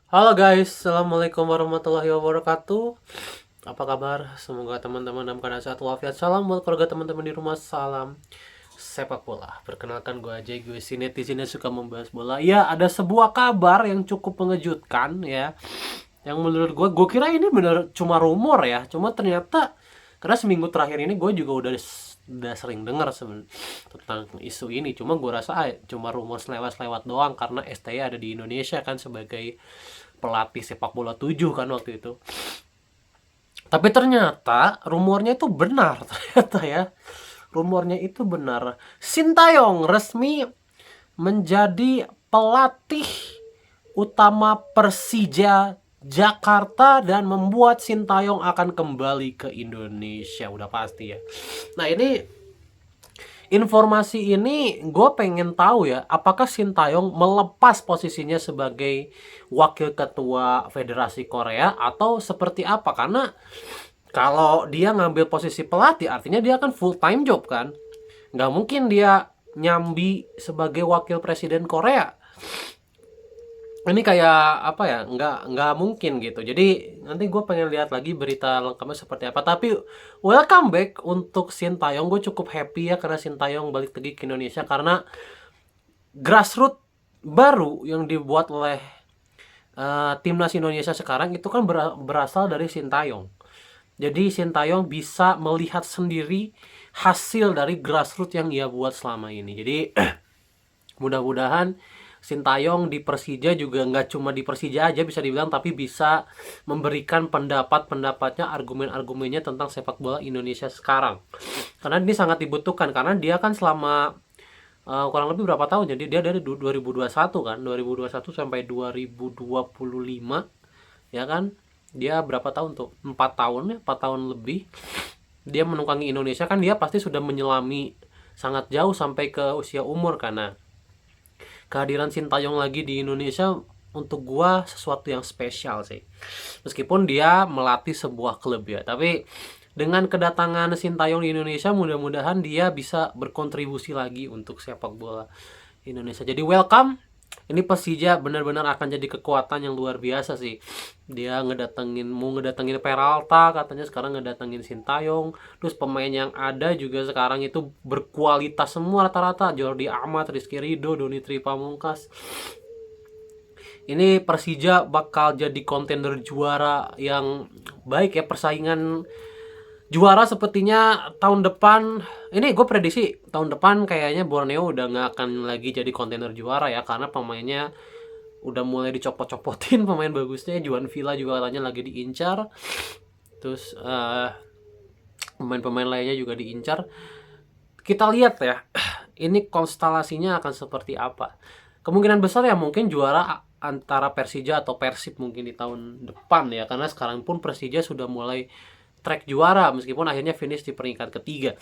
Halo guys, assalamualaikum warahmatullahi wabarakatuh. Apa kabar? Semoga teman-teman dalam keadaan sehat walafiat. Salam buat keluarga teman-teman di rumah. Salam sepak bola. Perkenalkan gue aja, gue si netizen yang suka membahas bola. Ya, ada sebuah kabar yang cukup mengejutkan ya. Yang menurut gue kira ini bener cuma rumor ya. Cuma ternyata karena seminggu terakhir ini gue juga udah sering dengar tentang isu ini. Cuma gue rasa cuma rumor selewat-selewat doang karena STY ada di Indonesia kan sebagai pelatih sepak bola 7 kan waktu itu. Tapi ternyata rumornya itu benar ternyata ya. Rumornya itu benar. Sintayong resmi menjadi pelatih utama Persija Jakarta dan membuat Sintayong akan kembali ke Indonesia. Udah pasti ya. Nah, ini informasi ini gue pengen tahu ya, apakah Sintayong melepas posisinya sebagai wakil ketua Federasi Korea atau seperti apa? Karena kalau dia ngambil posisi pelatih artinya dia kan full time job kan. Nggak mungkin dia nyambi sebagai wakil presiden Korea. Ini kayak apa ya, nggak mungkin gitu. Jadi nanti gue pengen lihat lagi berita lengkapnya seperti apa. Tapi welcome back untuk Sintayong. Gue cukup happy ya karena Sintayong balik lagi ke Indonesia, karena grassroots baru yang dibuat oleh timnas Indonesia sekarang itu kan berasal dari Sintayong. Jadi Sintayong bisa melihat sendiri hasil dari grassroots yang ia buat selama ini. Jadi mudah-mudahan Sintayong di Persija juga nggak cuma di Persija aja bisa dibilang, tapi bisa memberikan pendapat-pendapatnya, argumen-argumennya tentang sepak bola Indonesia sekarang. Karena ini sangat dibutuhkan, karena dia kan selama kurang lebih berapa tahun, jadi dia dari 2021 kan, 2021 sampai 2025 ya kan, dia berapa tahun tuh, 4 tahun ya, 4 tahun lebih dia menunggangi Indonesia kan. Dia pasti sudah menyelami sangat jauh sampai ke usia umur, karena kehadiran Sintayong lagi di Indonesia untuk gua sesuatu yang spesial sih. Meskipun dia melatih sebuah klub ya, tapi dengan kedatangan Sintayong di Indonesia mudah-mudahan dia bisa berkontribusi lagi untuk sepak bola Indonesia. Jadi welcome. Ini Persija benar-benar akan jadi kekuatan yang luar biasa sih. Dia mau ngedatengin Peralta, katanya sekarang ngedatengin Sintayong. Terus pemain yang ada juga sekarang itu berkualitas semua rata-rata. Jordi Amat, Rizky Ridho, Donny Pamungkas. Ini Persija bakal jadi kontender juara yang baik ya. Persaingan juara sepertinya tahun depan. Ini gue prediksi tahun depan kayaknya Borneo udah nggak akan lagi jadi kontender juara ya, karena pemainnya udah mulai dicopot-copotin pemain bagusnya. Juan Villa juga katanya lagi diincar. Terus pemain-pemain lainnya juga diincar. Kita lihat ya, ini konstelasinya akan seperti apa. Kemungkinan besar ya mungkin juara antara Persija atau Persib mungkin di tahun depan ya, karena sekarang pun Persija sudah mulai track juara meskipun akhirnya finish di peringkat ketiga.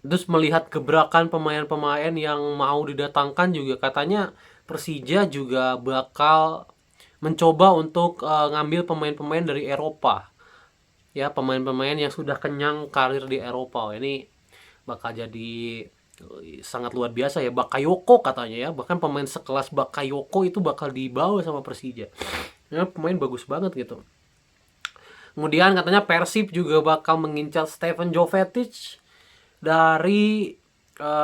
Terus melihat gebrakan pemain-pemain yang mau didatangkan juga katanya Persija juga bakal mencoba untuk ngambil pemain-pemain dari Eropa. Ya, pemain-pemain yang sudah kenyang karir di Eropa. Ini bakal jadi sangat luar biasa ya. Bakayoko katanya ya. Bahkan pemain sekelas Bakayoko itu bakal dibawa sama Persija. Ya, pemain bagus banget gitu. Kemudian katanya Persib juga bakal mengincar Stefan Jovetic dari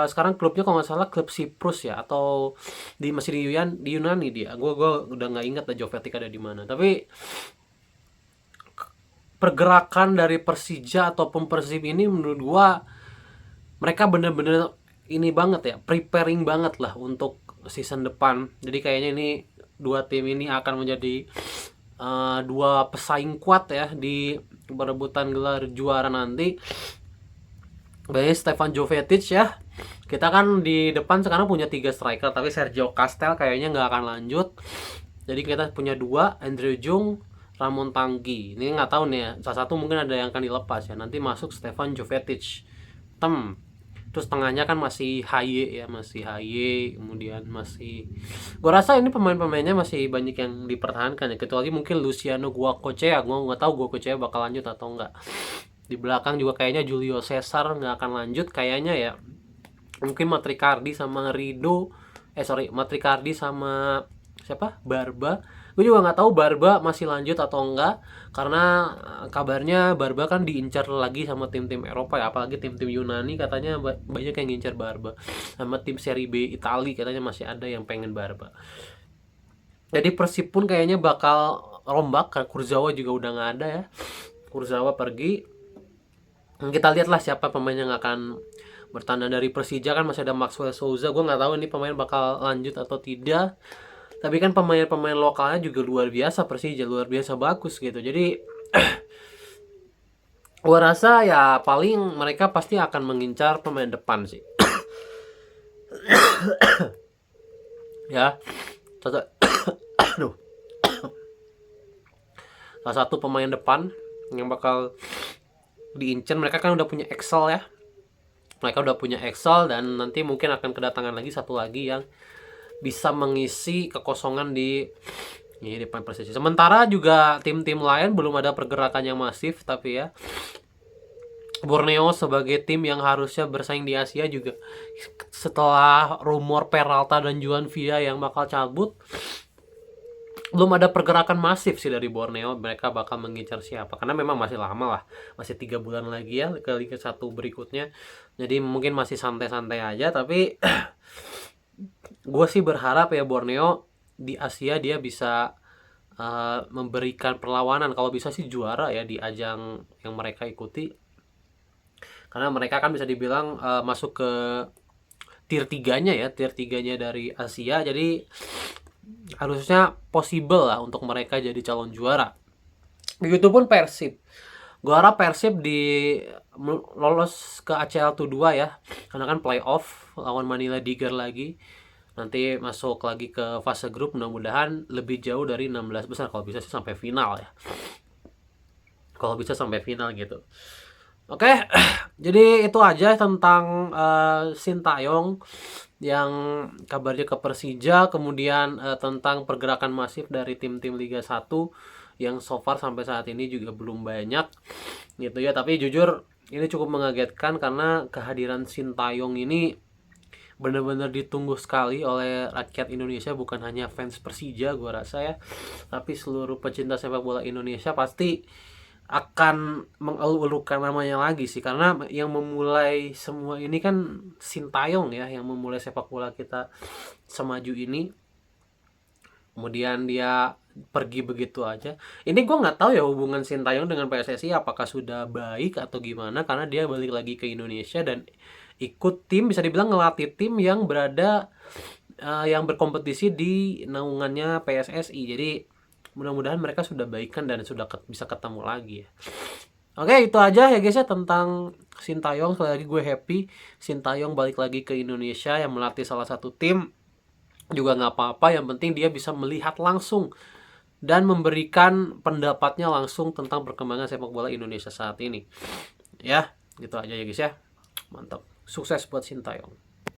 sekarang klubnya kalau nggak salah klub Siprus ya, atau masih di Yunani dia. Gue udah nggak ingat dah Jovetic ada di mana. Tapi pergerakan dari Persija ataupun Persib ini menurut gue mereka bener-bener ini banget ya, preparing banget lah untuk season depan. Jadi kayaknya ini dua tim ini akan menjadi dua pesaing kuat ya di perebutan gelar juara nanti. Baik, Stefan Jovetic ya. Kita kan di depan sekarang punya 3 striker, tapi Sergio Castel kayaknya nggak akan lanjut. Jadi kita punya 2, Andrew Jung, Ramon Tanggi. Ini nggak tahu nih ya, salah satu mungkin ada yang akan dilepas ya. Nanti masuk Stefan Jovetic. Terus tengahnya kan masih HY ya, masih HY, kemudian masih, gue rasa ini pemain-pemainnya masih banyak yang dipertahankan ya, kecuali mungkin Luciano Guacocea. Gue nggak tahu Guacocea bakal lanjut atau enggak. Di belakang juga kayaknya Julio Cesar nggak akan lanjut kayaknya ya. Mungkin Matricardi sama Matricardi sama siapa, Barba Gue juga nggak tahu Barba masih lanjut atau enggak, karena kabarnya Barba kan diincar lagi sama tim-tim Eropa ya, apalagi tim-tim Yunani katanya banyak yang ngincar Barba, sama tim Serie B Italia katanya masih ada yang pengen Barba. Jadi Persib pun kayaknya bakal rombak karena Kurzawa juga udah nggak ada ya. Kurzawa pergi. Kita lihatlah siapa pemain yang akan bertandang dari Persija. Kan masih ada Maxwell Souza. Gue nggak tahu ini pemain bakal lanjut atau tidak. Tapi kan pemain-pemain lokalnya juga luar biasa, Persija luar biasa bagus gitu. Jadi gue rasa ya paling mereka pasti akan mengincar pemain depan sih. Ya, aduh, salah satu pemain depan yang bakal diincar, mereka kan udah punya Excel ya. Mereka udah punya Excel dan nanti mungkin akan kedatangan lagi satu lagi yang bisa mengisi kekosongan di depan Persija. Sementara juga tim-tim lain belum ada pergerakan yang masif, tapi ya Borneo sebagai tim yang harusnya bersaing di Asia juga setelah rumor Peralta dan Juan Villa yang bakal cabut, belum ada pergerakan masif sih dari Borneo. Mereka bakal mengincar siapa, karena memang masih lama lah, masih 3 bulan lagi ya ke Liga 1 berikutnya, jadi mungkin masih santai-santai aja. Tapi gue sih berharap ya Borneo di Asia dia bisa memberikan perlawanan, kalau bisa sih juara ya di ajang yang mereka ikuti, karena mereka kan bisa dibilang masuk ke tier 3-nya ya, tier 3-nya dari Asia, jadi harusnya possible lah untuk mereka jadi calon juara. Begitupun Persib. Gue harap Persib lolos ke ACL T2 ya, karena kan playoff lawan Manila Tiger lagi. Nanti masuk lagi ke fase grup, mudah-mudahan lebih jauh dari 16 besar, kalau bisa sih sampai final ya. Kalau bisa sampai final gitu. Oke, jadi itu aja tentang Sintayong yang kabarnya ke Persija, kemudian tentang pergerakan masif dari tim-tim Liga 1 yang so far sampai saat ini juga belum banyak gitu ya. Tapi jujur ini cukup mengagetkan karena kehadiran Sintayong ini benar-benar ditunggu sekali oleh rakyat Indonesia, bukan hanya fans Persija gue rasa ya, tapi seluruh pecinta sepak bola Indonesia pasti akan mengeluh-elukan namanya lagi sih, karena yang memulai semua ini kan Sintayong ya, yang memulai sepak bola kita semaju ini. Kemudian dia pergi begitu aja. Ini gue nggak tahu ya hubungan Sintayong dengan PSSI apakah sudah baik atau gimana, karena dia balik lagi ke Indonesia dan ikut tim, bisa dibilang ngelatih tim yang berada yang berkompetisi di naungannya PSSI. Jadi mudah-mudahan mereka sudah baikan dan sudah bisa ketemu lagi ya. Oke, itu aja ya guys ya tentang Sintayong. Sekali lagi gue happy Sintayong balik lagi ke Indonesia, yang melatih salah satu tim juga nggak apa-apa, yang penting dia bisa melihat langsung dan memberikan pendapatnya langsung tentang perkembangan sepak bola Indonesia saat ini. Ya, gitu aja ya guys ya. Mantap. Sukses buat Sintayong.